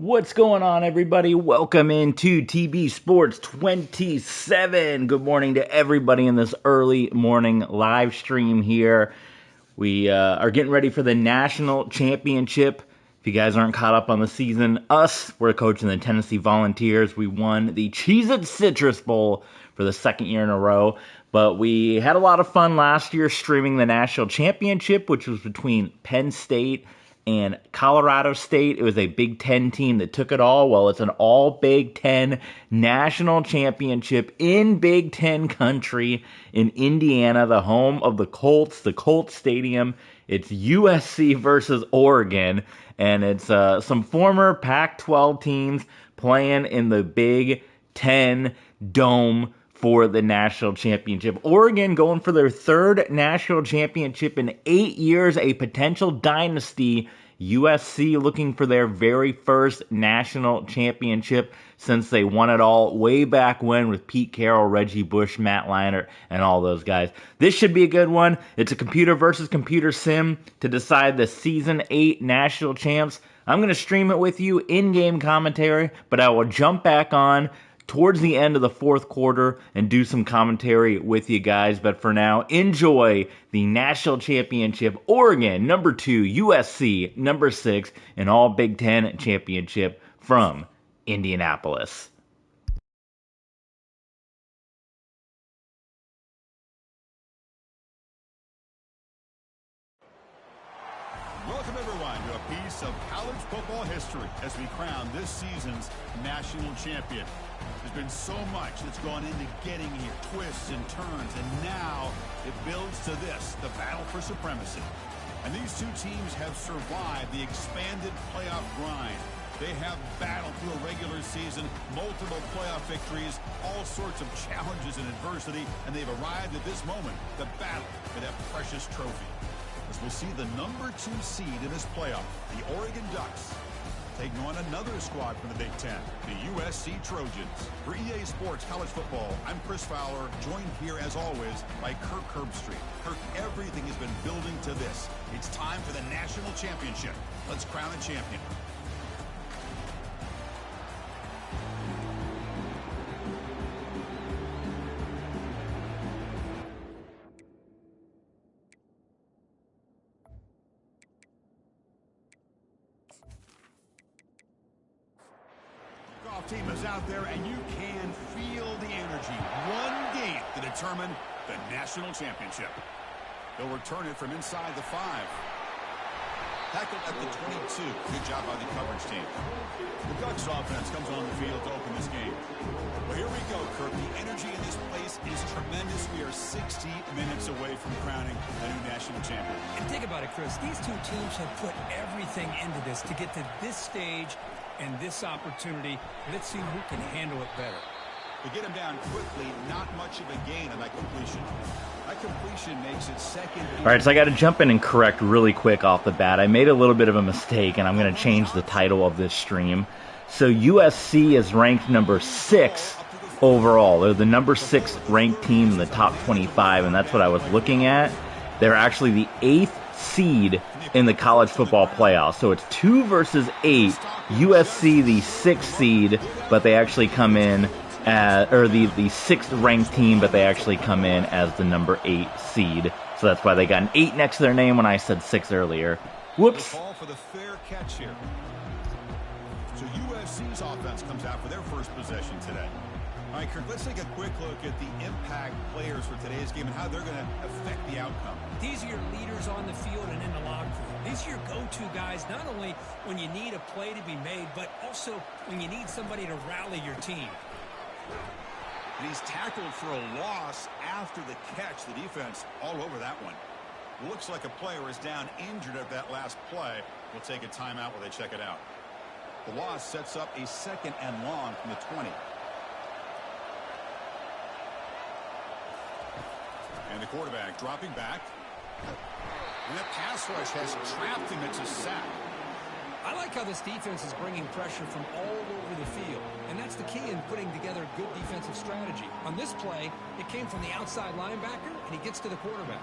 What's going on, everybody? Welcome into TB Sports 27. Good morning to everybody in this early morning live stream here. We are getting ready for the national championship. If you guys aren't caught up on the season, we're coaching the Tennessee Volunteers. We won the Cheez-It Citrus Bowl for the second year in a row. But we had a lot of fun last year streaming the national championship, which was between Penn State and Colorado State. It was a Big Ten team that took it all. Well, it's an all Big Ten national championship in Big Ten country in Indiana, the home of the Colts Stadium. It's USC versus Oregon, and it's some former Pac-12 teams playing in the Big Ten Dome for the national championship. Oregon going for their third national championship in 8 years, a potential dynasty. USC looking for their very first national championship since they won it all way back when with Pete Carroll, Reggie Bush, Matt Leinart, and all those guys. This should be a good one. It's a computer versus computer sim to decide the Season 8 national champs. I'm going to stream it with you, in-game commentary, but I will jump back on towards the end of the fourth quarter and do some commentary with you guys. But for now, enjoy the national championship. Oregon, number 2, USC, number 6, and all Big Ten championship from Indianapolis. Welcome everyone to a piece of college football history as we crown this season's national champion. There's been so much that's gone into getting here, twists and turns, and now it builds to this, the battle for supremacy. And these two teams have survived the expanded playoff grind. They have battled through a regular season, multiple playoff victories, all sorts of challenges and adversity, and they've arrived at this moment, the battle for that precious trophy. As we'll see the number 2 seed in this playoff, the Oregon Ducks, taking on another squad from the Big Ten, the USC Trojans. For EA Sports College Football, I'm Chris Fowler, joined here as always by Kirk Herbstreit. Kirk, everything has been building to this. It's time for the national championship. Let's crown a champion. Team is out there, and you can feel the energy. One game to determine the national championship. They'll return it from inside the 5. Tackled at the 22. Good job by the coverage team. The Ducks offense comes on the field to open this game. Well, here we go, Kirk. The energy in this place is tremendous. We are 60 minutes away from crowning a new national champion. And think about it, Chris. These two teams have put everything into this to get to this stage and this opportunity. Let's see who can handle it better. To get him down quickly, not much of a gain on that completion. That completion makes it second. All right, so I got to jump in and correct really quick off the bat. I made a little bit of a mistake, and I'm going to change the title of this stream. So USC is ranked number 6 overall. They're the number 6 ranked team in the top 25, and that's what I was looking at. They're actually the 8th seed in the college football playoffs. So it's 2 versus 8. USC the 6th seed, but they actually come in or the 6th ranked team, but they actually come in as the number 8 seed. So that's why they got an 8 next to their name when I said 6 earlier. Whoops. Call for the fair catch here. So USC's offense comes out for their first possession today. All right, Kirk, let's take a quick look at the impact players for today's game and how they're going to affect the outcome. These are your leaders on the field and in the locker room. These are your go-to guys, not only when you need a play to be made, but also when you need somebody to rally your team. And he's tackled for a loss after the catch. The defense all over that one. Looks like a player is down injured at that last play. We'll take a timeout while they check it out. The loss sets up a 2nd and long from the 20. And the quarterback dropping back. And that pass rush has trapped him. It's a sack. I like how this defense is bringing pressure from all over the field. And that's the key in putting together good defensive strategy. On this play, it came from the outside linebacker, and he gets to the quarterback.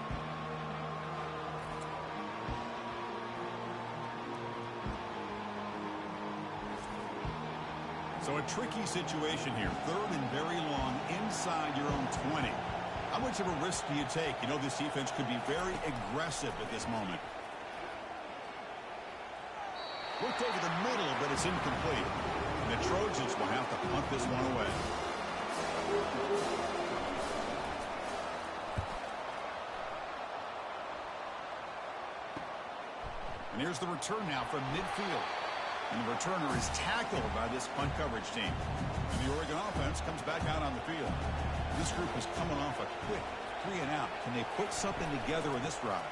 So a tricky situation here. 3rd and very long inside your own 20. How much of a risk do you take? You know this defense could be very aggressive at this moment. Looked over the middle, but it's incomplete. And the Trojans will have to punt this one away. And here's the return now from midfield. And the returner is tackled by this punt coverage team. And the Oregon offense comes back out on the field. This group is coming off a quick 3 and out. Can they put something together in this drive?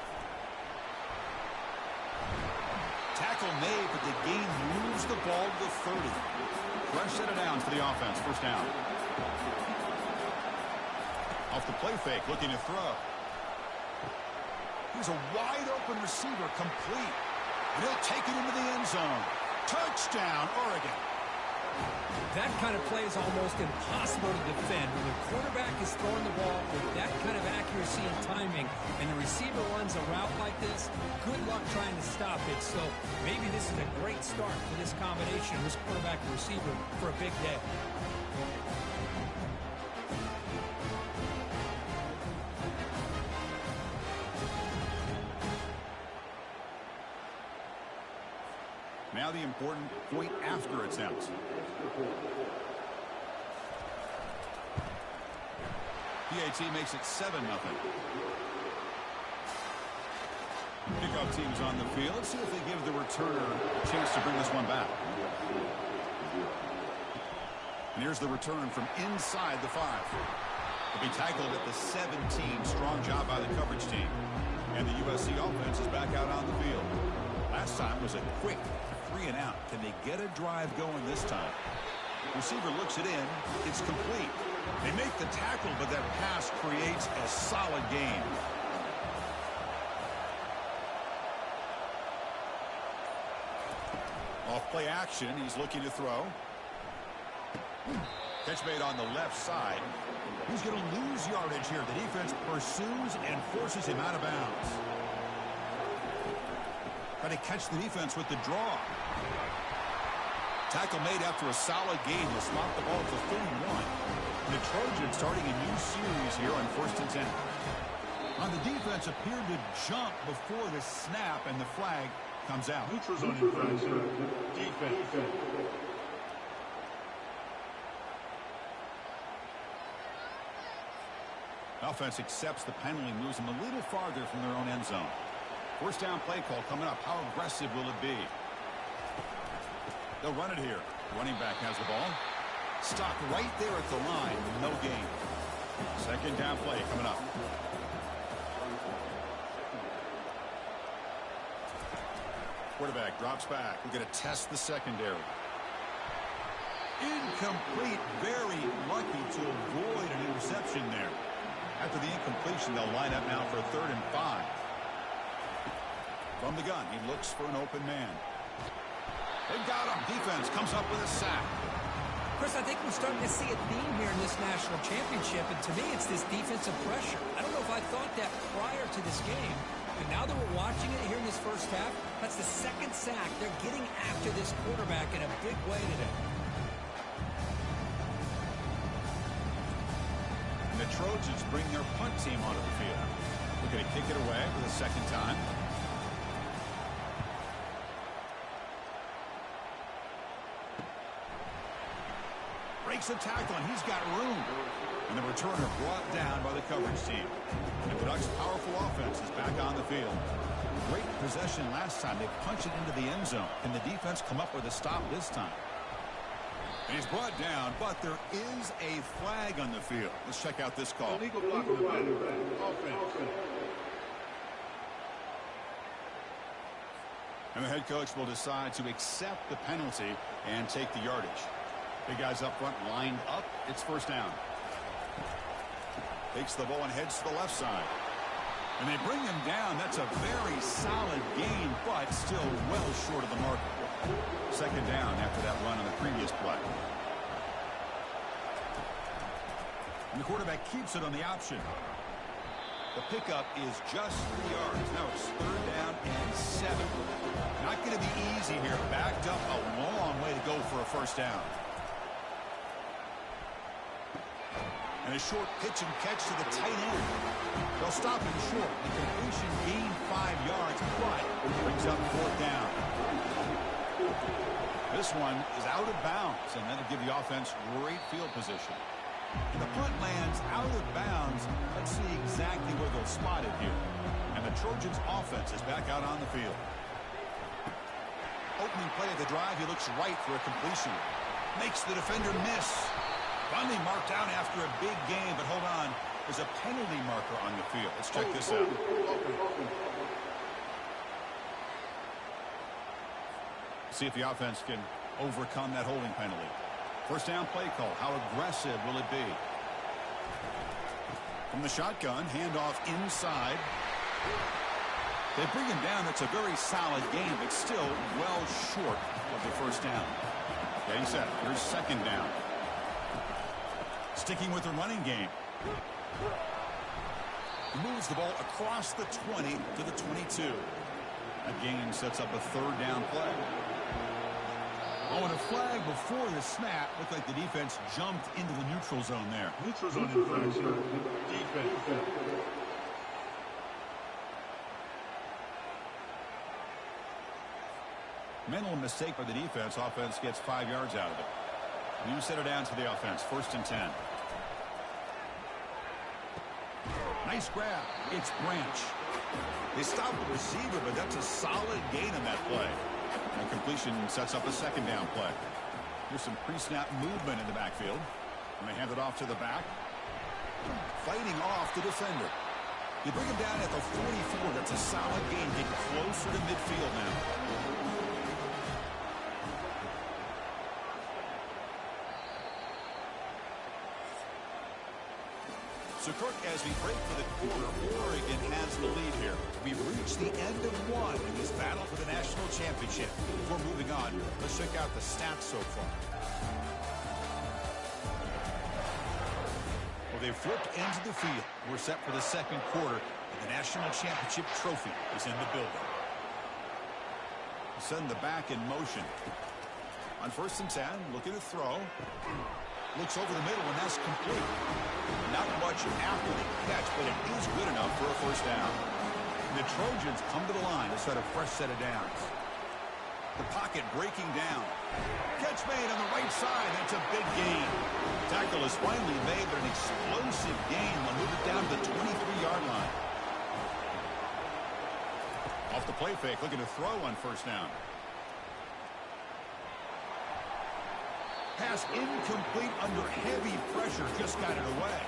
Tackle made, but the game moves the ball to the 30. Fresh set of downs for the offense. First down. Off the play fake, looking to throw. Here's a wide open receiver, complete. And he'll take it into the end zone. Touchdown, Oregon. That kind of play is almost impossible to defend. When the quarterback is throwing the ball with that kind of accuracy and timing, and the receiver runs a route like this, good luck trying to stop it. So maybe this is a great start for this combination, this quarterback and receiver, for a big day. Now the important point after it's out. PAT makes it 7-0. Kickoff team's on the field. Let's see if they give the returner a chance to bring this one back. And here's the return from inside the 5. He'll be tackled at the 17. Strong job by the coverage team. And the USC offense is back out on the field. Last time was a quick 3 and out. Can they get a drive going this time? Receiver looks it in. It's complete. They make the tackle, but that pass creates a solid gain. Off play action. He's looking to throw. Catch made on the left side. He's going to lose yardage here. The defense pursues and forces him out of bounds. Trying to catch the defense with the draw. Tackle made after a solid gain. Will slot the ball to 31. The Trojans starting a new series here on 1st and 10. On the defense appeared to jump before the snap, and the flag comes out. Neutral zone infraction. Defense. Offense accepts the penalty, moves them a little farther from their own end zone. First down play call coming up. How aggressive will it be? They'll run it here. Running back has the ball. Stopped right there at the line. No gain. Second down play coming up. Quarterback drops back. We're going to test the secondary. Incomplete. Very lucky to avoid an interception there. After the incompletion, they'll line up now for 3rd and 5. From the gun, he looks for an open man. They got him. Defense comes up with a sack. Chris, I think we're starting to see a theme here in this national championship, and to me, it's this defensive pressure. I don't know if I thought that prior to this game, but now that we're watching it here in this first half, that's the 2nd sack. They're getting after this quarterback in a big way today. And the Trojans bring their punt team onto the field. We're going to kick it away for the 2nd time. Breaks a tackle, and he's got room. And the returner brought down by the coverage team. And the Ducks' powerful offense is back on the field. Great possession last time. They punch it into the end zone. Can the defense come up with a stop this time? And he's brought down, but there is a flag on the field. Let's check out this call. Illegal block on the offense. And the head coach will decide to accept the penalty and take the yardage. Big guys up front lined up. It's first down. Takes the ball and heads to the left side. And they bring him down. That's a very solid gain, but still well short of the mark. Second down after that run on the previous play. And the quarterback keeps it on the option. The pickup is just 3 yards. Now it's 3rd down and 7. Not going to be easy here. Backed up a long way to go for a first down. And a short pitch and catch to the tight end. They'll stop him short. The completion gained 5 yards, but brings up 4th down. This one is out of bounds, and that'll give the offense great field position. And the punt lands out of bounds. Let's see exactly where they'll spot it here. And the Trojans' offense is back out on the field. Opening play of the drive, he looks right for a completion. Makes the defender miss. Finally marked out after a big game, but hold on. There's a penalty marker on the field. Let's check this out. See if the offense can overcome that holding penalty. First down play call. How aggressive will it be? From the shotgun, handoff inside. They bring him down. It's a very solid game, but still well short of the first down. Okay, set. Here's 2nd down. Sticking with the running game. He moves the ball across the 20 to the 22. That gain sets up a 3rd down play. Oh, and a flag before the snap. Looked like the defense jumped into the neutral zone there. Neutral zone infraction. Defense. Mental mistake by the defense. Offense gets 5 yards out of it. New set it down to the offense. 1st and 10. Nice grab. It's Branch. They stopped the receiver, but that's a solid gain on that play. And completion sets up a 2nd down play. Here's some pre-snap movement in the backfield. And they hand it off to the back. Fighting off the defender. You bring him down at the 44. That's a solid gain. Get closer to midfield now. So, Kirk, as we break for the quarter, Oregon has the lead here. We've reached the end of one in this battle for the national championship. Before moving on, let's check out the stats so far. Well, they've flipped into the field. We're set for the 2nd quarter, and the national championship trophy is in the building. Send the back in motion. On 1st and 10, looking to throw. Looks over the middle, and that's complete. Not much after the catch, but it is good enough for a 1st down. And the Trojans come to the line to set a fresh set of downs. The pocket breaking down. Catch made on the right side. That's a big gain. Tackle is finally made, but an explosive gain. They'll move it down to the 23-yard line. Off the play fake, looking to throw on 1st down. Pass incomplete under heavy pressure. Just got it away.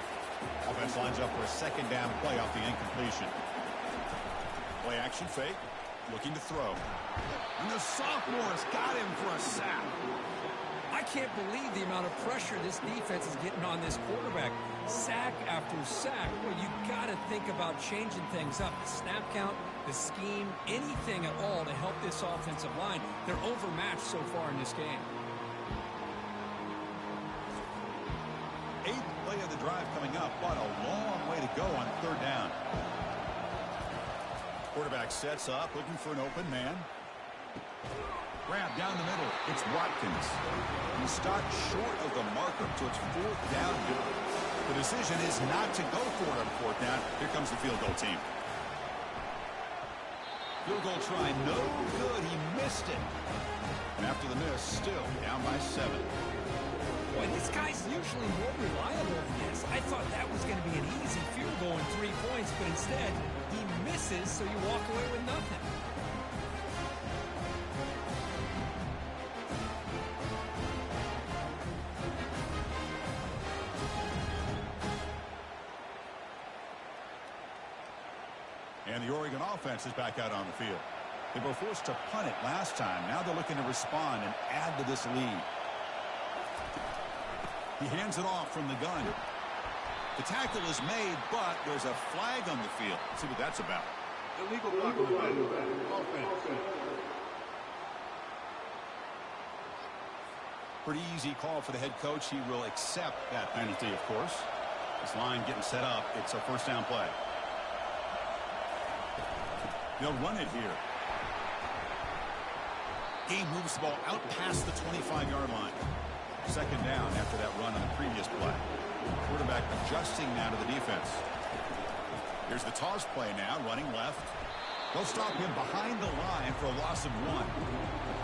Offense lines up for a 2nd down play off the incompletion. Play action fake. Looking to throw. And the sophomore's got him for a sack. I can't believe the amount of pressure this defense is getting on this quarterback. Sack after sack. Well, you got to think about changing things up. The snap count, the scheme, anything at all to help this offensive line. They're overmatched so far in this game. 8th play of the drive coming up, but a long way to go on 3rd down. Quarterback sets up, looking for an open man. Grab down the middle. It's Watkins. He stopped short of the marker, so it's 4th down. The decision is not to go for it on 4th down. Here comes the field goal team. Field goal try, no good. He missed it. And after the miss, still down by 7. Boy, this guy's usually more reliable than this. I thought that was going to be an easy field goal in 3 points, but instead, he misses, so you walk away with nothing. And the Oregon offense is back out on the field. They were forced to punt it last time. Now they're looking to respond and add to this lead. He hands it off from the gun. The tackle is made, but there's a flag on the field. Let's see what that's about. Illegal block on the offense. Pretty easy call for the head coach. He will accept that penalty, of course. This line getting set up. It's a 1st down play. They'll run it here. Game moves the ball out past the 25-yard line. 2nd down after that run on the previous play. Quarterback adjusting now to the defense. Here's the toss play now, running left. They'll stop him behind the line for a loss of 1.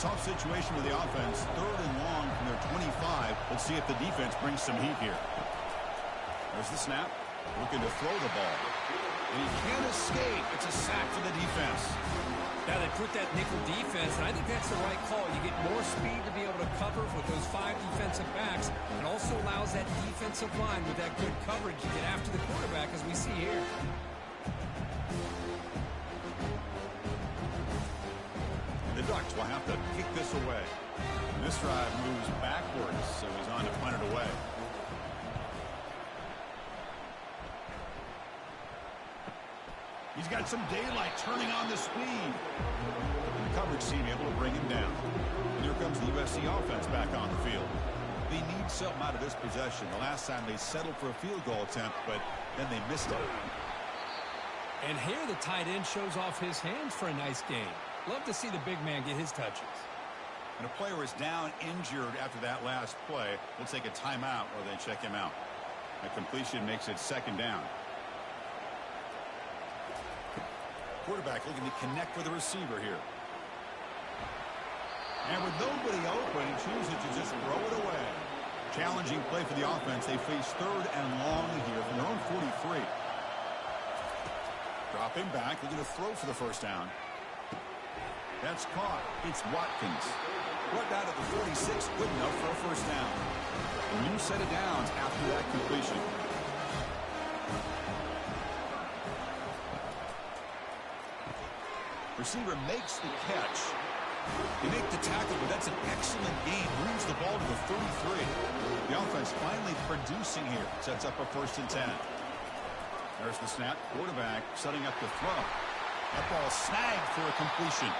Tough situation with the offense. 3rd and long from their 25. Let's see if the defense brings some heat here. There's the snap. Looking to throw the ball. And he can't escape. It's a sack for the defense. Now they put that nickel defense, and I think that's the right call. You get more speed to be able to cover with those 5 defensive backs. It also allows that defensive line with that good coverage to get after the quarterback, as we see here. The Ducks will have to kick this away. This drive moves backwards, so he's on to punt it away. He's got some daylight turning on the speed. The coverage team able to bring him down. And here comes the USC offense back on the field. They need something out of this possession. The last time they settled for a field goal attempt, but then they missed it. And here the tight end shows off his hands for a nice game. Love to see the big man get his touches. And a player is down injured after that last play. We'll take a timeout or they check him out. A completion makes it 2nd down. Quarterback looking to connect with the receiver here. And with nobody open, he chooses to just throw it away. Challenging play for the offense. They face 3rd and long here from their own 43. Dropping back, looking to throw for the 1st down. That's caught. It's Watkins. Brought down at the 46, good enough for a 1st down. A new set of downs after that completion. Receiver makes the catch. They make the tackle, but that's an excellent game. Moves the ball to the 33. The offense finally producing here. Sets up a 1st and 10. There's the snap. Quarterback setting up the throw. That ball snagged for a completion.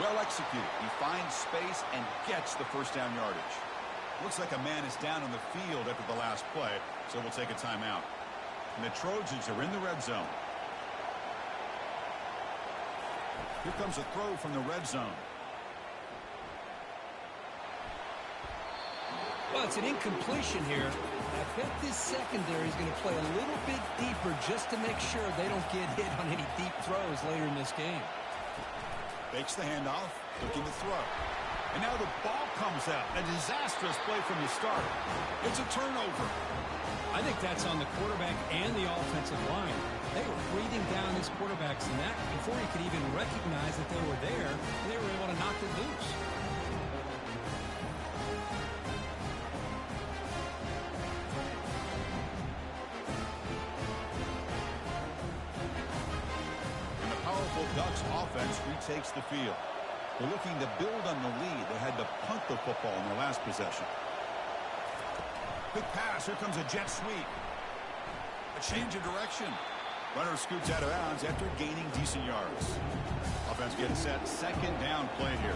Well executed. He finds space and gets the 1st down yardage. Looks like a man is down on the field after the last play, so we'll take a timeout. And the Trojans are in the red zone. Here comes a throw from the red zone. Well, it's an incompletion here. I bet this secondary is going to play a little bit deeper just to make sure they don't get hit on any deep throws later in this game. Fakes the handoff, looking to throw. And now the ball comes out. A disastrous play from the start. It's a turnover. I think that's on the quarterback and the offensive line. They were breathing down his quarterbacks in that before he could even recognize that they were there. They were able to knock it loose. And the powerful Ducks offense retakes the field. They're looking to build on the lead. They had to punt the football in their last possession. Quick pass. Here comes a jet sweep. A change of direction. Runner scoots out of bounds after gaining decent yards. Offense gets set. 2nd down play here.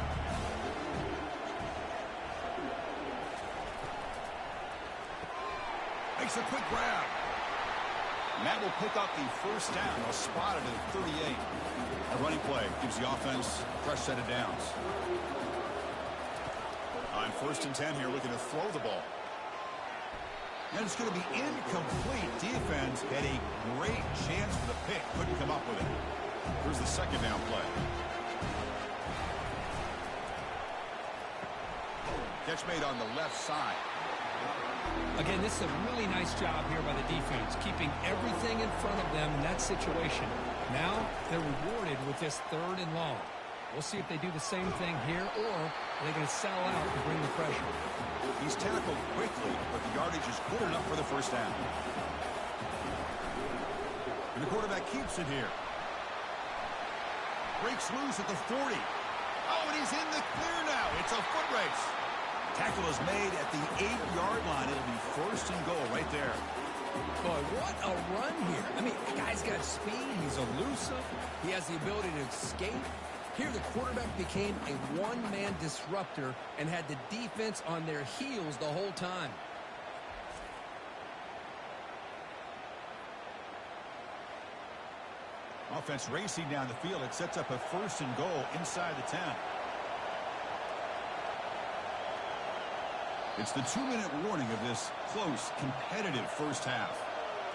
Makes a quick grab. And that will pick up the 1st down. They'll spot it at 38. A running play gives the offense a fresh set of downs. On 1st and 10 here, looking to throw the ball. And it's going to be incomplete. Defense had a great chance for the pick. Couldn't come up with it. Here's the 2nd down play. Catch made on the left side. Again, this is a really nice job here by the defense, keeping everything in front of them in that situation. Now they're rewarded with this 3rd and long. We'll see if they do the same thing here, or are they going to sell out and bring the pressure? He's tackled quickly, but the yardage is good enough for the 1st down. And the quarterback keeps it here. Breaks loose at the 40. Oh, and he's in the clear now. It's a foot race. Tackle is made at the 8-yard line. It'll be 1st and goal right there. Boy, what a run here. I mean, the guy's got speed. He's elusive. He has the ability to escape. Here, the quarterback became a one-man disruptor and had the defense on their heels the whole time. Offense racing down the field. It sets up a 1st and goal inside the 10. It's the 2-minute warning of this close, competitive first half.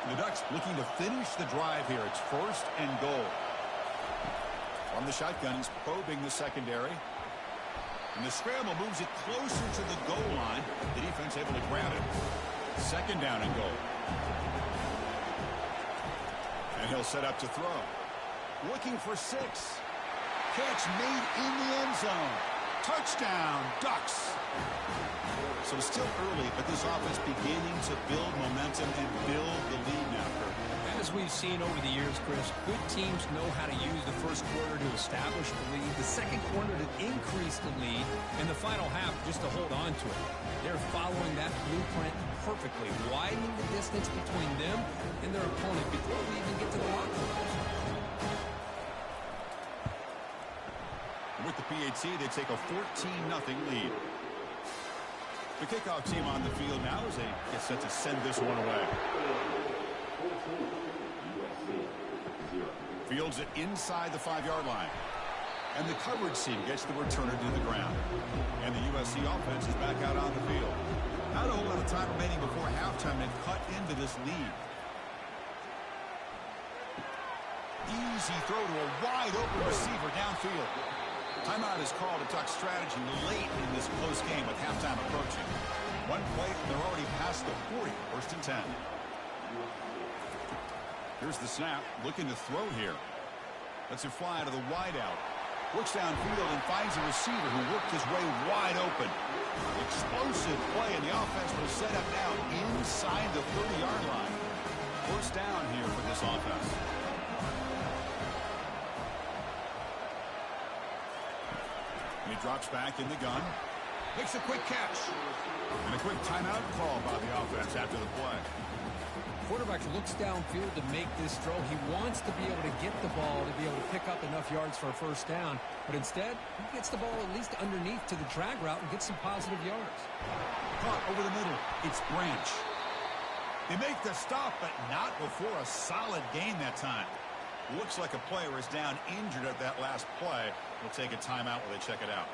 The Ducks looking to finish the drive here. It's 1st and goal. From the shotgun, he's probing the secondary. And the scramble moves it closer to the goal line. The defense able to grab it. 2nd down and goal. And he'll set up to throw. Looking for 6. Catch made in the end zone. Touchdown, Ducks. So still early, but this offense beginning to build momentum and build the lead now, Kirk. As we've seen over the years, Chris, good teams know how to use the first quarter to establish the lead, the second quarter to increase the lead, and the final half just to hold on to it. They're following that blueprint perfectly, widening the distance between them and their opponent before we even get to the locker room. With the PAT, they take a 14-0 lead. The kickoff team on the field now as they get set to send this one away. Fields it inside the 5-yard line. And the coverage team gets the returner to the ground. And the USC offense is back out on the field. Not a whole lot of time remaining before halftime and cut into this lead. Easy throw to a wide-open receiver downfield. Timeout is called a Duck strategy late in this close game with halftime approaching. One play, they're already past the 40, 1st and 10. Here's the snap, looking to throw here. Lets it fly to the wideout. Looks downfield and finds a receiver who worked his way wide open. Explosive play, and the offense will set up now inside the 30-yard line. 1st down here for this offense. And he drops back in the gun. Makes a quick catch. And a quick timeout call by the offense after the play. Quarterback looks downfield to make this throw. He wants to be able to get the ball to be able to pick up enough yards for a 1st down. But instead, he gets the ball at least underneath to the drag route and gets some positive yards. Caught over the middle. It's Branch. They make the stop, but not before a solid gain that time. Looks like a player is down injured at that last play. We'll take a timeout while they check it out.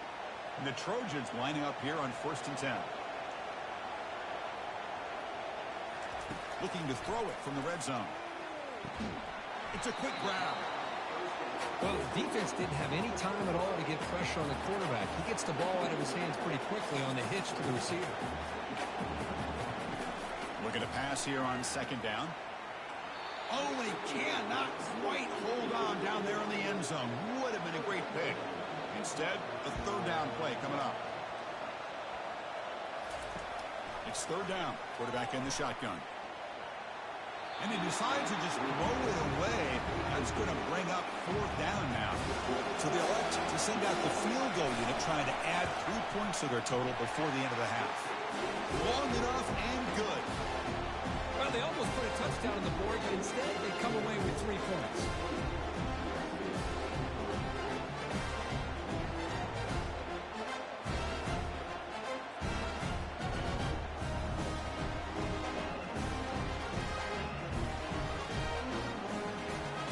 And the Trojans lining up here on 1st and 10. Looking to throw it from the red zone. It's a quick grab. Well, the defense didn't have any time at all to get pressure on the quarterback. He gets the ball out of his hands pretty quickly on the hitch to the receiver. Looking to pass here on 2nd down. Oh, he cannot quite hold on down there in the end zone. Would have been a great pick. Instead, a 3rd down play coming up. It's 3rd down. Quarterback in the shotgun. And he decides to just throw it away. That's going to bring up 4th down now. So they elect to send out the field goal unit, trying to add 3 points to their total before the end of the half. Long enough and good. Well, they almost put a touchdown on the board, but instead they come away with 3 points.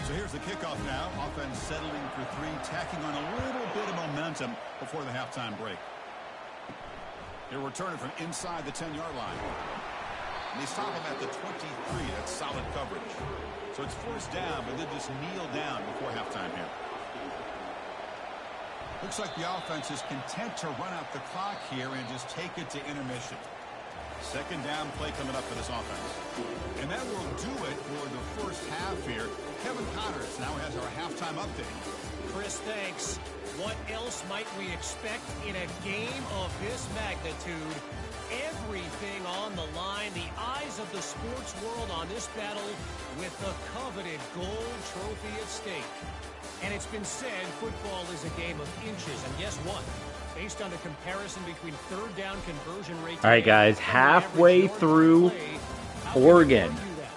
So here's the kickoff now. Offense settling for 3, tacking on a little bit of momentum before the halftime break. He'll return it from inside the 10-yard line. And they stop him at the 23. That's solid coverage. So it's 1st down, but they just kneel down before halftime here. Looks like the offense is content to run out the clock here and just take it to intermission. 2nd down play coming up for this offense. And that will do it for the first half here. Kevin Connors now has our halftime update. Chris, thanks. What else might we expect in a game of this magnitude? Everything on the line, the eyes of the sports world on this battle with the coveted gold trophy at stake. And it's been said football is a game of inches. And guess what? Based on a comparison between 3rd down conversion rates. All right, guys, halfway through, Oregon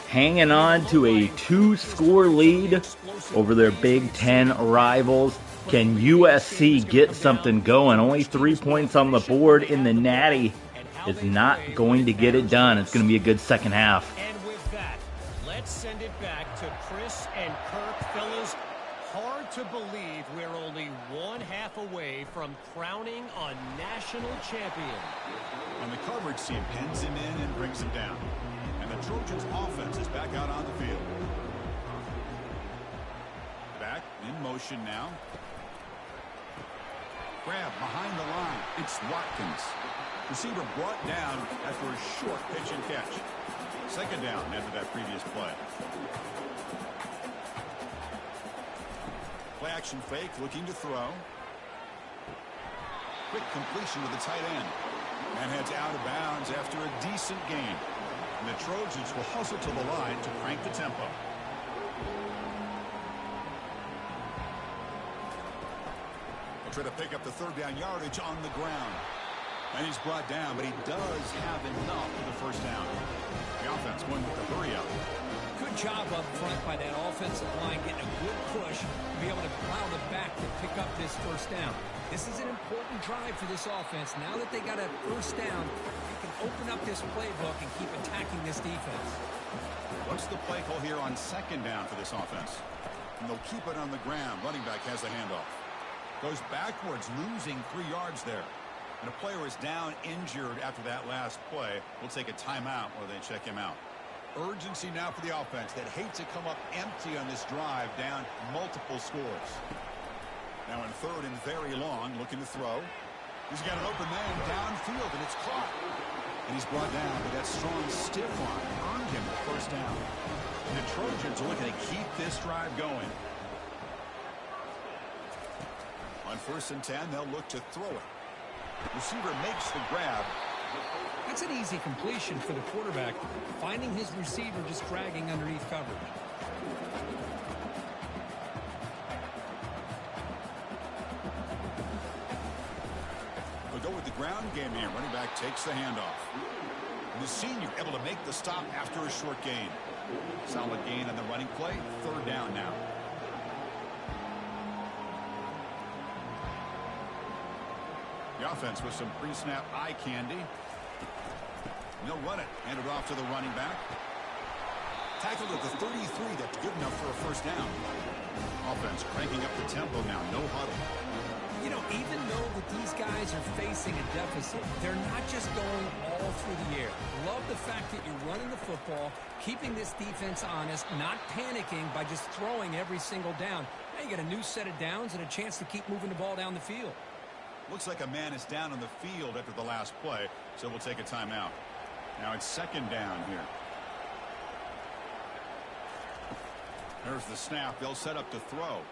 hanging on to a 2-score lead over their Big Ten rivals. Can USC get something going? Only 3 points on the board in the Natty is not going to get it done. It's going to be a good second half. And with that, let's send it back to Chris and Kirk. Fellas, hard to believe we're only one half away from crowning a national champion. And the coverage team pins him in and brings him down. And the Trojans' offense is back out on the field. Back in motion now. Grab behind the line. It's Watkins. Receiver brought down after a short pitch and catch. Second down after that previous play. Play action fake, looking to throw. Quick completion to the tight end. And heads out of bounds after a decent gain. And the Trojans will hustle to the line to crank the tempo. They'll try to pick up the third down yardage on the ground. And he's brought down, but he does have enough for the first down. The offense going with the hurry up. Good job up front by that offensive line, getting a good push to be able to plow the back to pick up this first down. This is an important drive for this offense. Now that they got a first down, they can open up this playbook and keep attacking this defense. What's the play call here on second down for this offense? And they'll keep it on the ground. Running back has the handoff. Goes backwards, losing 3 yards there. And a player is down injured after that last play. We'll take a timeout while they check him out. Urgency now for the offense that hate to come up empty on this drive, down multiple scores. Now in third and very long, looking to throw. He's got an open man downfield, and it's caught. And he's brought down, but that strong stiff arm earned him the first down. And the Trojans are looking to keep this drive going. On 1st and 10, they'll look to throw it. Receiver makes the grab. That's an easy completion for the quarterback, finding his receiver just dragging underneath coverage. They'll go with the ground game here. Running back takes the handoff. And the senior able to make the stop after a short gain. Solid gain on the running play. Third down now. The offense with some pre-snap eye candy. And they'll run it. Hand it off to the running back. Tackled at the 33. That's good enough for a first down. Offense cranking up the tempo now. No huddle. You know, even though that these guys are facing a deficit, they're not just going all through the air. Love the fact that you're running the football, keeping this defense honest, not panicking by just throwing every single down. Now you get a new set of downs and a chance to keep moving the ball down the field. Looks like a man is down on the field after the last play, so we'll take a timeout. Now it's second down here. There's the snap. They'll set up to throw.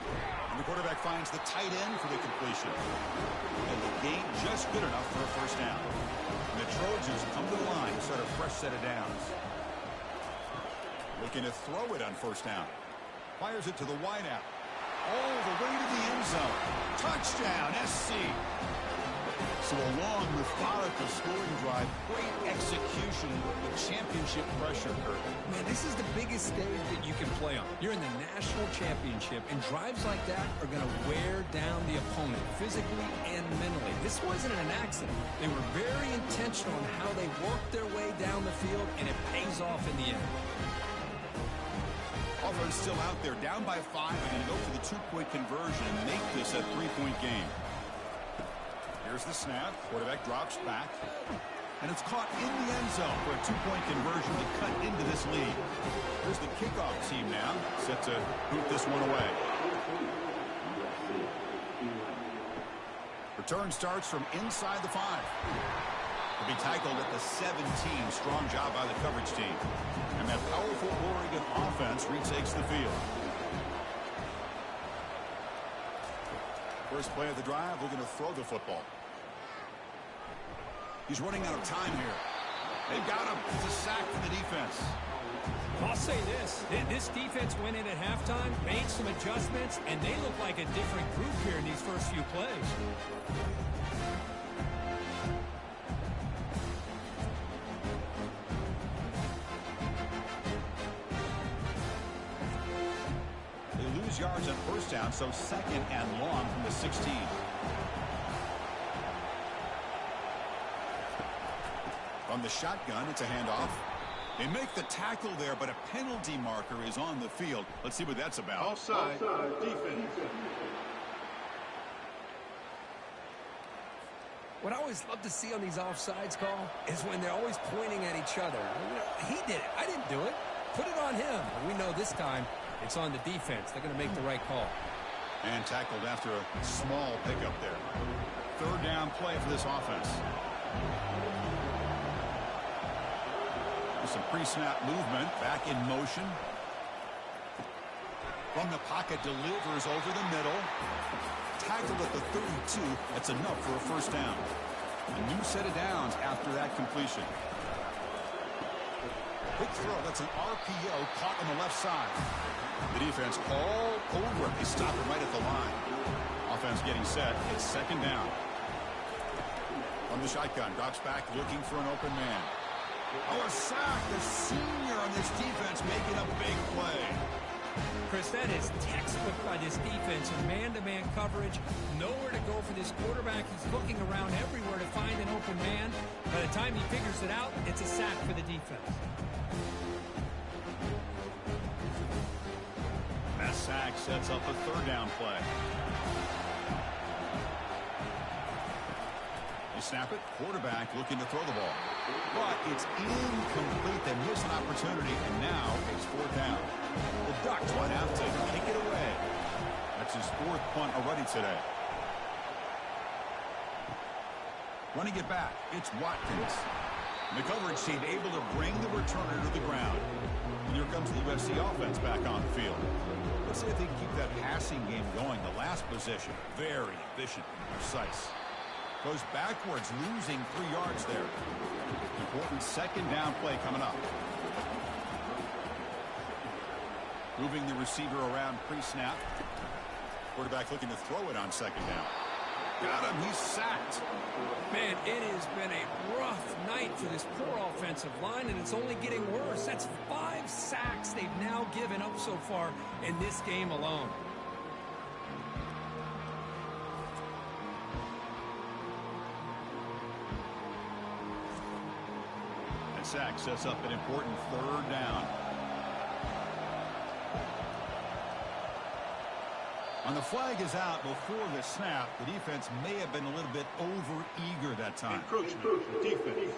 And the quarterback finds the tight end for the completion. And the gain just good enough for a first down. And the Trojans come to the line to start a fresh set of downs. Looking to throw it on first down. Fires it to the wideout. All the way to the end zone. Touchdown, SC. So a long, methodical scoring drive. Great execution with championship pressure, Kurt. Man, this is the biggest stage that you can play on. You're in the national championship, and drives like that are going to wear down the opponent physically and mentally. This wasn't an accident. They were very intentional in how they worked their way down the field, and it pays off in the end. Offense still out there, down by 5. They're going to go for the 2-point conversion and make this a 3-point game. Here's the snap. Quarterback drops back. And it's caught in the end zone for a 2-point conversion to cut into this lead. Here's the kickoff team now, set to boot this one away. Return starts from inside the 5. To be tackled at the 17. Strong job by the coverage team. And that powerful Oregon offense retakes the field. First play of the drive, we're going to throw the football. He's running out of time here. They've got him. It's a sack for the defense. I'll say this defense went in at halftime, made some adjustments, and they look like a different group here in these first few plays. They lose yards on first down, so second and long from the 16. From the shotgun, it's a handoff. They make the tackle there, but a penalty marker is on the field. Let's see what that's about. Offside, defense. What I always love to see on these offsides call is when they're always pointing at each other. He did it. I didn't do it. Put it on him. And we know this time it's on the defense. They're going to make the right call. And tackled after a small pickup there. Third down play for this offense. Some pre-snap movement, back in motion. From the pocket, delivers over the middle. Tackled at the 32. That's enough for a first down. A new set of downs after that completion. Quick throw. That's an RPO caught on the left side. The defense all over it. They stop it right at the line. Offense getting set. It's second down. From the shotgun, drops back looking for an open man. Oh, a sack. The senior on this defense making a big play. Chris, that is textbook by this defense in man-to-man coverage. Nowhere to go for this quarterback. He's looking around everywhere to find an open man. By the time he figures it out, it's a sack for the defense. That sack sets up a third down play. They snap it. Quarterback looking to throw the ball. But it's incomplete. They miss an opportunity, and now it's fourth down. The Ducks might have to kick it away. That's his fourth punt already today. Running it back, it's Watkins. The coverage team able to bring the returner to the ground. And here comes the USC offense back on the field. Let's see if they can keep that passing game going. The last possession, very efficient and precise. Goes backwards, losing 3 yards there. Important second down play coming up. Moving the receiver around pre-snap. Quarterback looking to throw it on second down. Got him. He's sacked. Man, it has been a rough night for this poor offensive line, and it's only getting worse. That's 5 sacks they've now given up so far in this game alone. That sack sets up an important third down. When the flag is out before the snap, the defense may have been a little bit over-eager that time. Encroachment, defense.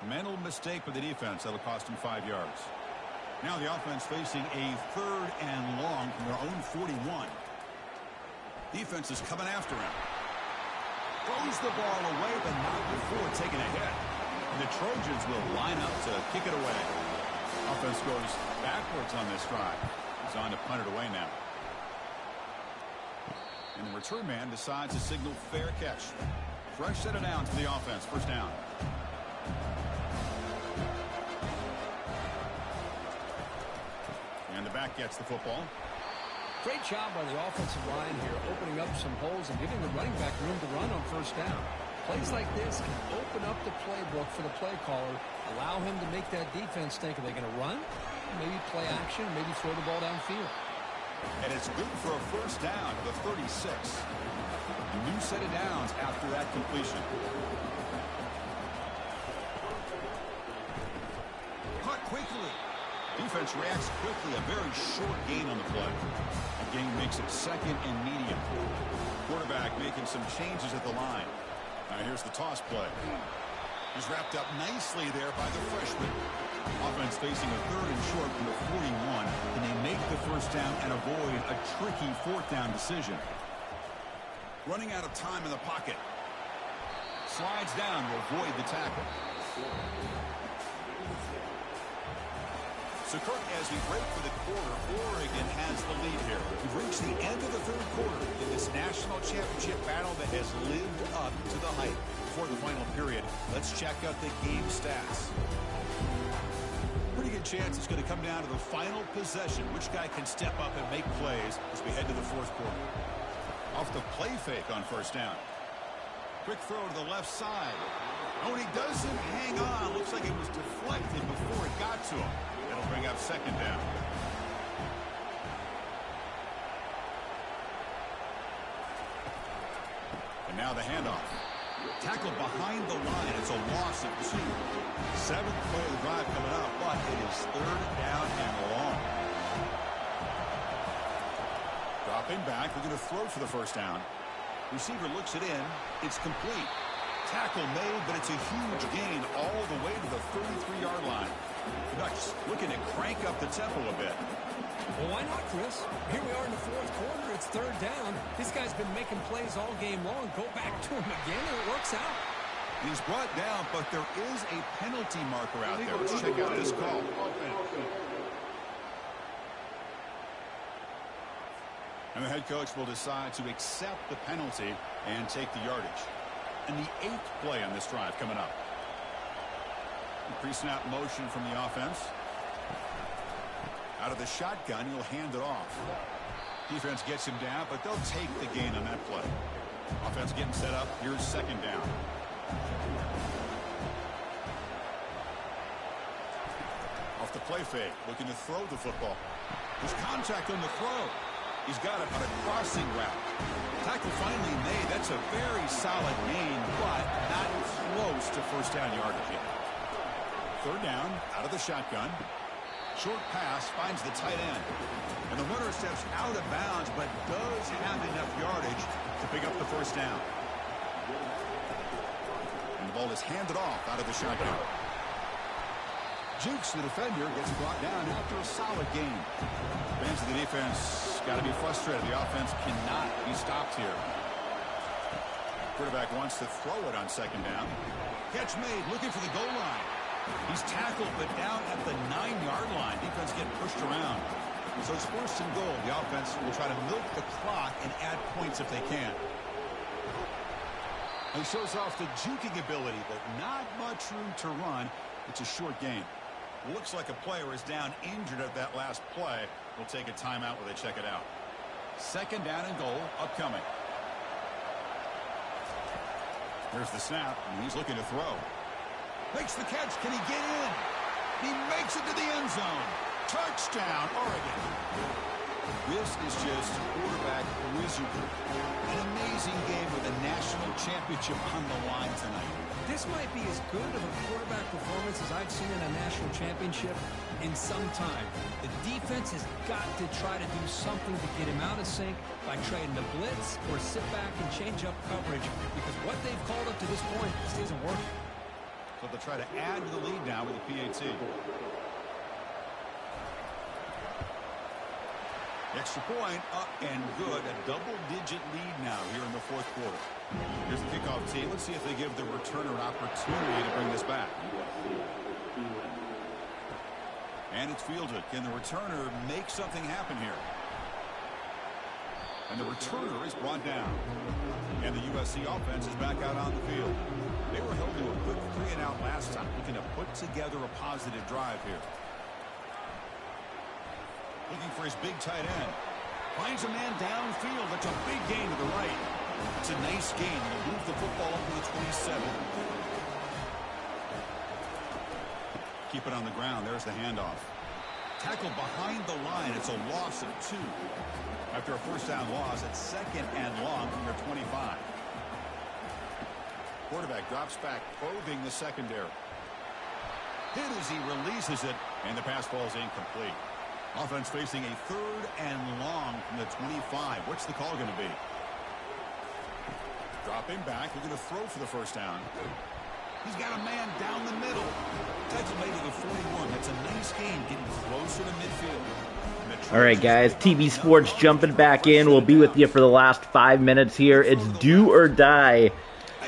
Mental mistake for the defense. That'll cost him 5 yards. Now the offense facing a third and long from their own 41. Defense is coming after him. Throws the ball away, but not before taking a hit. And the Trojans will line up to kick it away. Offense goes backwards on this drive. He's on to punt it away now. And the return man decides to signal fair catch. Fresh set of downs for the offense. First down. And the back gets the football. Great job by the offensive line here, opening up some holes and giving the running back room to run on first down. Plays like this can open up the playbook for the play caller, allow him to make that defense think, are they going to run? Maybe play action, maybe throw the ball downfield. And it's good for a first down to the 36. A new set of downs after that completion. Caught quickly. Defense reacts quickly. A very short gain on the play. The game makes it second and medium. Quarterback making some changes at the line. Now here's the toss play. He's wrapped up nicely there by the freshman. Offense facing a third and short from the 41. Can they make the first down and avoid a tricky fourth down decision? Running out of time in the pocket. Slides down to avoid the tackle. So, Kirk, as we break for the quarter, Oregon has the lead here. We've reached the end of the third quarter in this national championship battle that has lived up to the hype. Before the final period, let's check out the game stats. Pretty good chance it's going to come down to the final possession. Which guy can step up and make plays as we head to the fourth quarter? Off the play fake on first down. Quick throw to the left side. Oh, and he doesn't hang on. Looks like it was deflected before it got to him. That'll bring up second down. And now the handoff. Tackled behind the line. It's a loss of 2. 7th play of the drive coming up, but it is 3rd down and long. Dropping back, they're going to throw for the first down. Receiver looks it in. It's complete. Tackle made, but it's a huge gain all the way to the 33-yard line. Ducks looking to crank up the tempo a bit. Well, why not, Chris? Here we are in the 4th quarter. It's 3rd down. This guy's been making plays all game long. Go back to him again, and it works out. He's brought down, but there is a penalty marker out there. Let's check out this call. And the head coach will decide to accept the penalty and take the yardage. And the 8th play on this drive coming up. Pre-snap motion from the offense. Out of the shotgun, he'll hand it off. Defense gets him down, but they'll take the gain on that play. Offense getting set up. Here's 2nd down. Off the play fake, looking to throw the football. There's contact on the throw. He's got it on a crossing route. Tackle finally made. That's a very solid gain, but not close to first down yardage yet. 3rd down, out of the shotgun. Short pass finds the tight end. And the runner steps out of bounds, but does have enough yardage to pick up the first down. And the ball is handed off out of the shotgun. Jukes, the defender, gets brought down after a solid game. Fans of the defense got to be frustrated. The offense cannot be stopped here. Quarterback wants to throw it on 2nd down. Catch made, looking for the goal line. He's tackled, but down at the 9-yard line. Defense getting pushed around. So it's 1st and goal. The offense will try to milk the clock and add points if they can. He shows off the juking ability, but not much room to run. It's a short game. Looks like a player is down injured at that last play. We'll take a timeout while they check it out. 2nd down and goal upcoming. Here's the snap, and he's looking to throw. Makes the catch. Can he get in? He makes it to the end zone. Touchdown, Oregon. This is just quarterback wizardry. An amazing game with a national championship on the line tonight. This might be as good of a quarterback performance as I've seen in a national championship in some time. The defense has got to try to do something to get him out of sync by trading the blitz or sit back and change up coverage, because what they've called up to this point just isn't working. So they'll try to add to the lead now with the PAT. Extra point up and good. A double-digit lead now here in the 4th quarter. Here's the kickoff team. Let's see if they give the returner an opportunity to bring this back. And it's fielded. Can the returner make something happen here? And the returner is brought down. And the USC offense is back out on the field. They were held to a quick 3-and-out last time, looking to put together a positive drive here. Looking for his big tight end. Finds a man downfield. That's a big gain to the right. It's a nice gain. He'll move the football up to the 27. Keep it on the ground. There's the handoff. Tackle behind the line. It's a loss of 2. After a first down loss, it's 2nd and long from their 25. Quarterback drops back, probing the secondary. Hit as he releases it, and the pass ball is incomplete. Offense facing a 3rd and long from the 25. What's the call going to be? Dropping back. They're going to throw for the first down. He's got a man down the middle. Tackle made to the 41. That's a nice gain, getting closer to midfield. All right, guys. TV Sports jumping back in. We'll be with you for the last 5 minutes here. It's do or die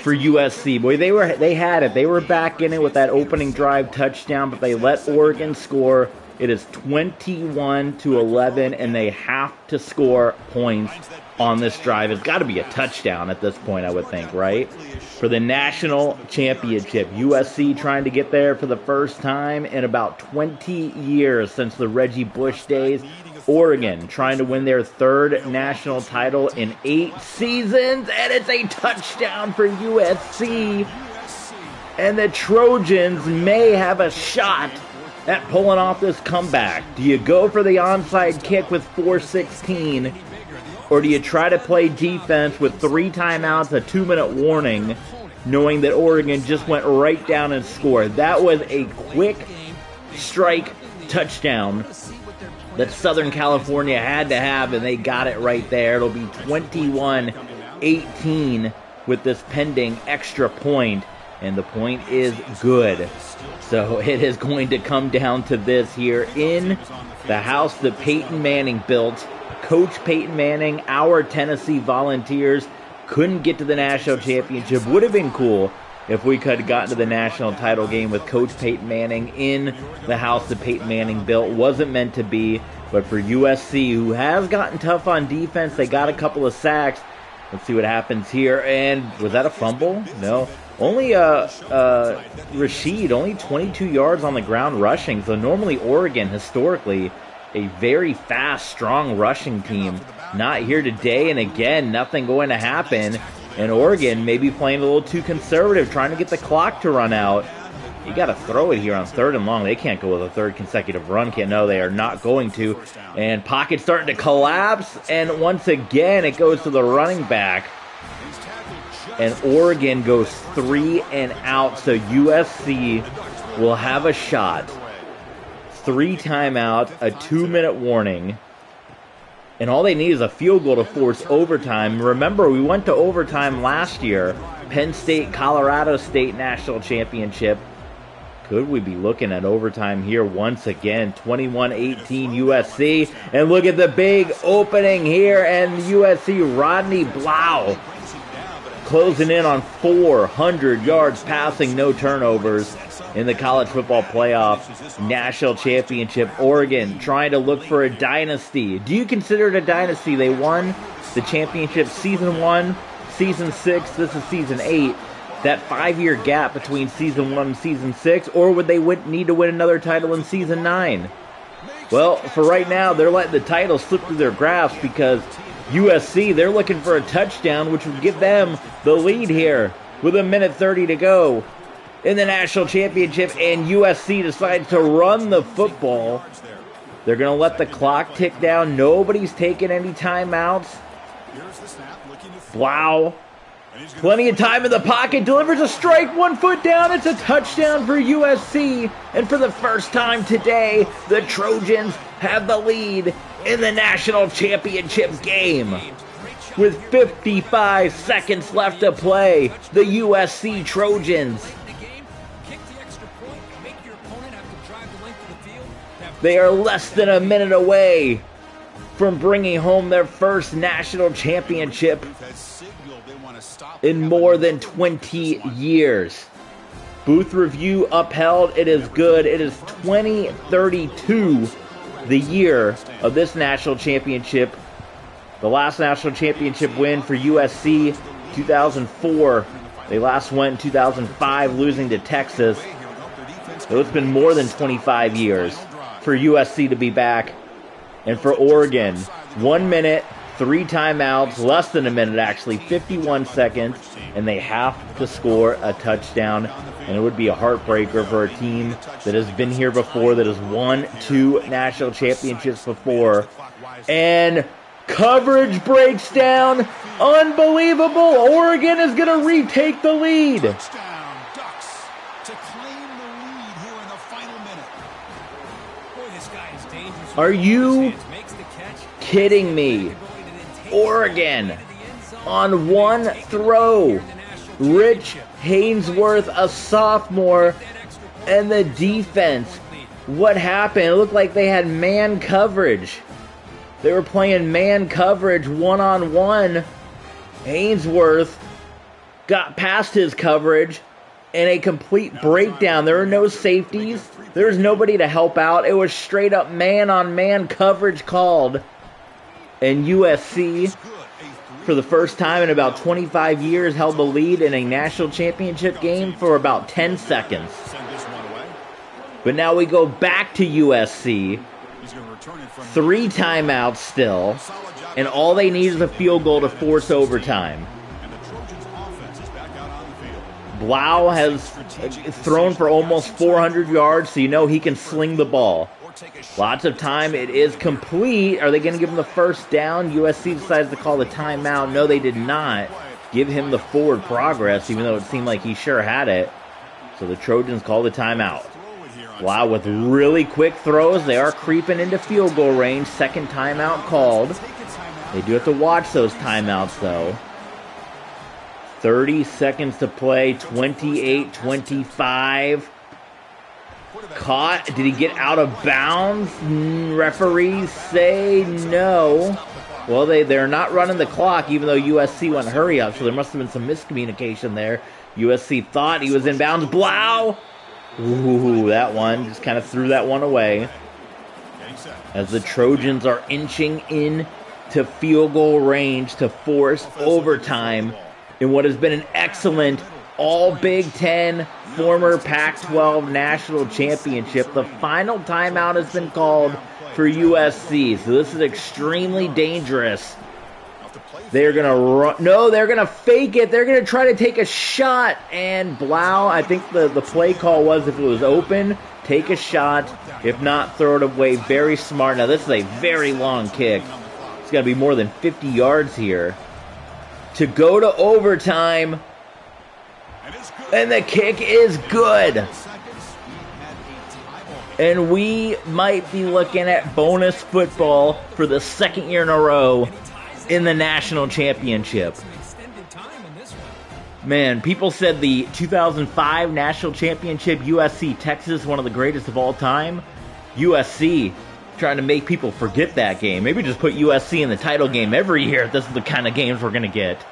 for USC. Boy, they had it. They were back in it with that opening drive touchdown, but they let Oregon score. It is 21-11, and they have to score points on this drive. It's got to be a touchdown at this point, I would think, right? For the national championship, USC trying to get there for the first time in about 20 years since the Reggie Bush days. Oregon trying to win their 3rd national title in 8 seasons, and it's a touchdown for USC. And the Trojans may have a shot at pulling off this comeback. Do you go for the onside kick with 4:16, or do you try to play defense with 3 timeouts, a 2-minute warning, knowing that Oregon just went right down and scored. That was a quick strike touchdown that Southern California had to have, and they got it right there. It'll be 21-18 with this pending extra point, and the point is good. So it is going to come down to this here in the house that Peyton Manning built. Coach Peyton Manning, our Tennessee Volunteers, couldn't get to the national championship. Would have been cool if we could have gotten to the national title game with Coach Peyton Manning in the house that Peyton Manning built. Wasn't meant to be, but for USC, who has gotten tough on defense, they got a couple of sacks. Let's see what happens here. And was that a fumble? No. Only Rashid, only 22 yards on the ground rushing. So normally Oregon, historically, a very fast, strong rushing team. Not here today, and again, nothing going to happen. And Oregon maybe playing a little too conservative, trying to get the clock to run out. You got to throw it here on 3rd and long. They can't go with a third consecutive run. No, they are not going to. And pocket starting to collapse. And once again, it goes to the running back. And Oregon goes 3 and out. So USC will have a shot. 3 timeouts, a 2-minute warning. And all they need is a field goal to force overtime. Remember, we went to overtime last year. Penn State, Colorado State National Championship. Could we be looking at overtime here once again? 21-18 USC. And look at the big opening here. And USC, Rodney Blau, closing in on 400 yards passing, no turnovers in the college football playoff national championship. Oregon trying to look for a dynasty. Do you consider it a dynasty? They won the championship season 1, season 6. This is season 8. That 5-year gap between season 1 and season 6, or would they need to win another title in season 9? Well, for right now, they're letting the title slip through their grasp because USC, they're looking for a touchdown, which would give them the lead here with 1:30 to go in the national championship, and USC decides to run the football. They're going to let the clock tick down. Nobody's taking any timeouts. Blau, plenty of time in the pocket, delivers a strike, 1 foot down. It's a touchdown for USC, and for the first time today, the Trojans have the lead in the national championship game. With 55 seconds left to play, the USC Trojans, they are less than a minute away from bringing home their first national championship in more than 20 years. Booth review upheld. It is good. It is 2032, the year of this national championship. The last national championship win for USC, 2004. They last went in 2005, losing to Texas. So it's been more than 25 years for USC to be back. And for Oregon, 1 minute, 3 timeouts, less than a minute actually, 51 seconds, and they have to score a touchdown. And it would be a heartbreaker for a team that has been here before, that has won 2 national championships before. And coverage breaks down. Unbelievable. Oregon is going to retake the lead. Touchdown, Ducks, to claim the lead here in the final minute. Boy, this guy is dangerous. Are you Makes the catch. kidding me? Oregon on one throw. Rich Hainsworth, a sophomore, and the defense. What happened? It looked like they had man coverage. They were playing man coverage one-on-one. Hainsworth got past his coverage in a complete breakdown. There were no safeties. There was nobody to help out. It was straight up man-on-man coverage called. And USC, for the first time in about 25 years, held the lead in a national championship game for about 10 seconds. But now we go back to USC. 3 timeouts still, and all they need is a field goal to force overtime. Blau has thrown for almost 400 yards, so you know he can sling the ball. Lots of time. It is complete. Are they going to give him the first down? USC decides to call the timeout. No, they did not. give him the forward progress, even though it seemed like he sure had it. So the Trojans call the timeout. Wow, with really quick throws, they are creeping into field goal range. Second timeout called. They do have to watch those timeouts, though. 30 seconds to play, 28-25. Caught. Did he get out of bounds? Referees say no. Well, they're not running the clock, even though USC went hurry up, so there must have been some miscommunication there. USC thought he was in bounds. Blau! Ooh, that one. Just kind of threw that one away. As the Trojans are inching in to field goal range to force overtime in what has been an excellent all Big Ten, former Pac-12 national championship. The final timeout has been called for USC, so this is extremely dangerous. They're going to run. No, they're going to fake it. They're going to try to take a shot. And Blau, I think the play call was if it was open, take a shot. If not, throw it away. Very smart. Now, this is a very long kick. It's got to be more than 50 yards here. To go to overtime. And the kick is good. And we might be looking at bonus football for the second year in a row in the national championship. Man, people said the 2005 national championship, USC Texas, one of the greatest of all time. USC trying to make people forget that game. Maybe just put USC in the title game every year if this is the kind of games we're going to get.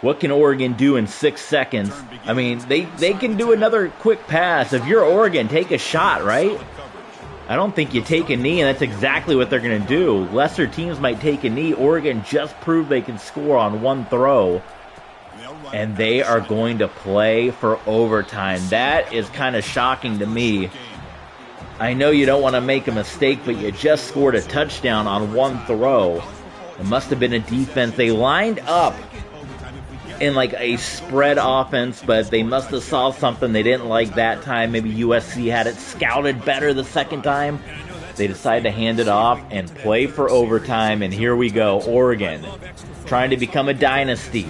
What can Oregon do in 6 seconds? I mean, they can do another quick pass. If you're Oregon, take a shot, right? I don't think you take a knee, and that's exactly what they're going to do. Lesser teams might take a knee. Oregon just proved they can score on one throw, and they are going to play for overtime. That is kind of shocking to me. I know you don't want to make a mistake, but you just scored a touchdown on one throw. It must have been a defense. They lined up in like a spread offense, but they must have saw something they didn't like that time. Maybe USC had it scouted better the second time. They decided to hand it off and play for overtime, and here we go. Oregon trying to become a dynasty.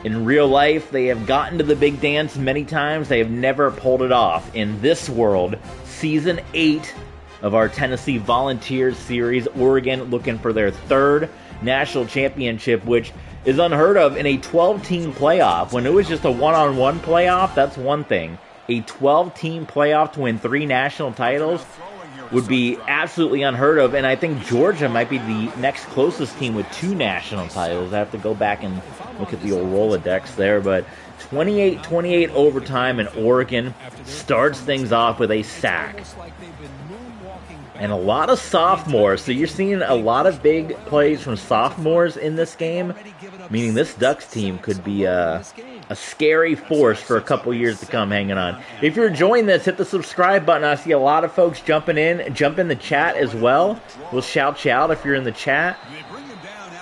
In real life, they have gotten to the big dance many times. They have never pulled it off. In this world, Season 8 of our Tennessee Volunteers series, Oregon looking for their third national championship, which is unheard of in a 12-team playoff. When it was just a one-on-one playoff, that's one thing. A 12-team playoff to win 3 national titles would be absolutely unheard of, and I think Georgia might be the next closest team with 2 national titles. I have to go back and look at the old Rolodex there, but 28-28 overtime, and Oregon starts things off with a sack. And a lot of sophomores, so you're seeing a lot of big plays from sophomores in this game, meaning this Ducks team could be a scary force for a couple years to come hanging on. If you're enjoying this, hit the subscribe button. I see a lot of folks jumping in. Jump in the chat as well. We'll shout you out if you're in the chat.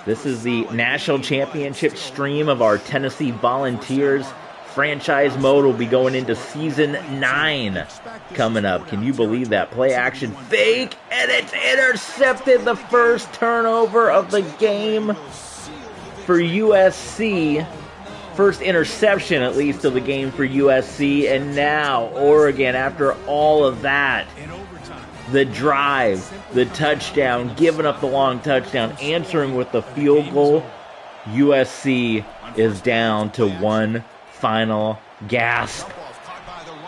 This is the national championship stream of our Tennessee Volunteers. Franchise mode will be going into Season 9 coming up. Can you believe that? Play action fake, and it's intercepted. The first turnover of the game for USC. First interception, at least, of the game for USC. And now, Oregon, after all of that, the drive, the touchdown, giving up the long touchdown, answering with the field goal, USC is down to one final gasp.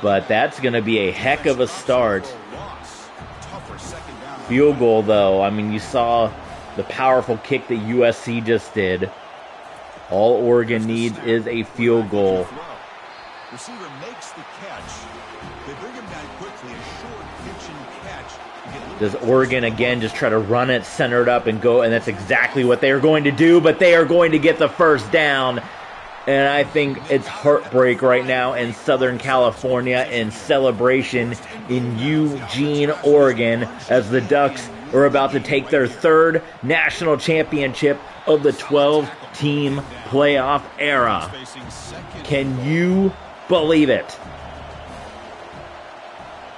But that's going to be a heck of a start. Field goal, though. I mean, you saw the powerful kick that USC just did. All Oregon needs is a field goal. Receiver makes the catch. They bring him down quickly. A short pitch and catch. Does Oregon again just try to run it, center it up, and go? And that's exactly what they are going to do. But they are going to get the first down. And I think it's heartbreak right now in Southern California and celebration in Eugene, Oregon, as the Ducks are about to take their third national championship of the 12-team playoff era. Can you believe it?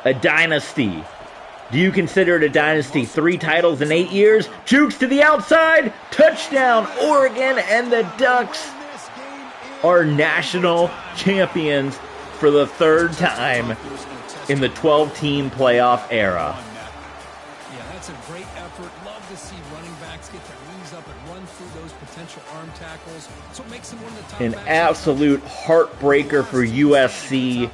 A dynasty. Do you consider it a dynasty? 3 titles in 8 years? Jukes to the outside. Touchdown, Oregon, and the Ducks are national champions for the third time in the 12-team playoff era. Yeah, that's a great effort. Love to see running backs get their knees up and run through those potential arm tackles. So it makes them one of the top An backs. absolute heartbreaker for USC.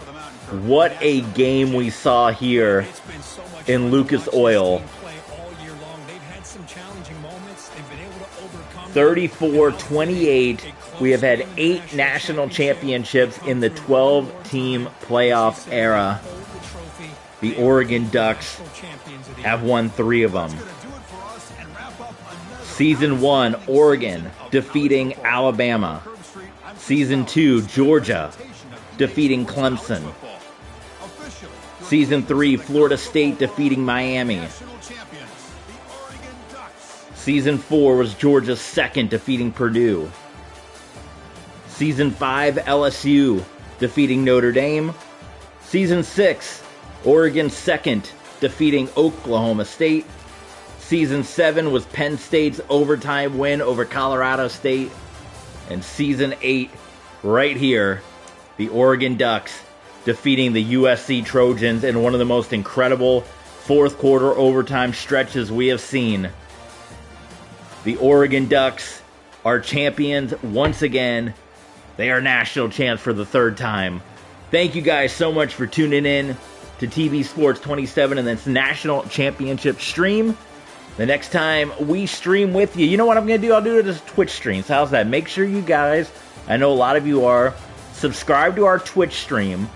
What a game we saw here It's been so much in fun Lucas to watch Oil. this team play all year long. They've had some challenging moments. They've been able to overcome 34-28. We have had 8 national championships in the 12-team playoff era. The Oregon Ducks have won 3 of them. Season 1, Oregon defeating Alabama. Season 2, Georgia defeating Clemson. Season 3, Florida State defeating Miami. Season 4 was Georgia's second, defeating Purdue. Season 5, LSU defeating Notre Dame. Season 6, Oregon's second, defeating Oklahoma State. Season 7 was Penn State's overtime win over Colorado State. And Season 8, right here, the Oregon Ducks defeating the USC Trojans in one of the most incredible fourth quarter overtime stretches we have seen. The Oregon Ducks are champions once again. They are national champs for the third time. Thank you guys so much for tuning in to TV Sports 27 and this national championship stream. The next time we stream with you, you know what I'm going to do? I'll do it as Twitch streams. How's that? Make sure you guys, I know a lot of you are, subscribe to our Twitch stream.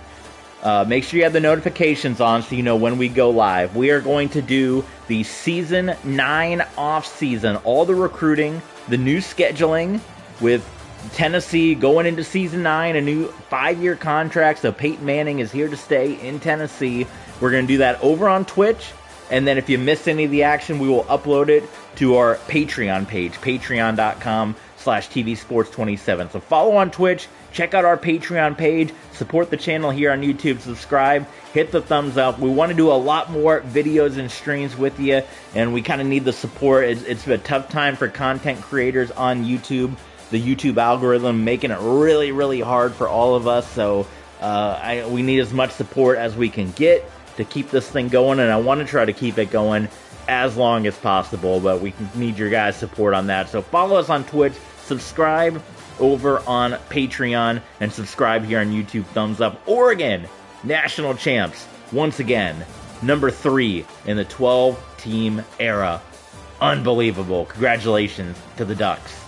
Make sure you have the notifications on so you know when we go live. We are going to do the Season 9 off-season, all the recruiting, the new scheduling with Tennessee going into Season 9, a new 5-year contract, so Peyton Manning is here to stay in Tennessee. We're going to do that over on Twitch, and then if you miss any of the action, we will upload it to our Patreon page, patreon.com/tvsports27. So follow on Twitch, check out our Patreon page, support the channel here on YouTube, subscribe, hit the thumbs up. We want to do a lot more videos and streams with you, and we kind of need the support. It's a tough time for content creators on YouTube. The YouTube algorithm making it really, really hard for all of us, so we need as much support as we can get to keep this thing going, and I want to try to keep it going as long as possible, but we need your guys' support on that. So follow us on Twitch, subscribe over on Patreon, and subscribe here on YouTube. Thumbs up. Oregon, national champs, once again, number 3 in the 12-team era. Unbelievable. Congratulations to the Ducks.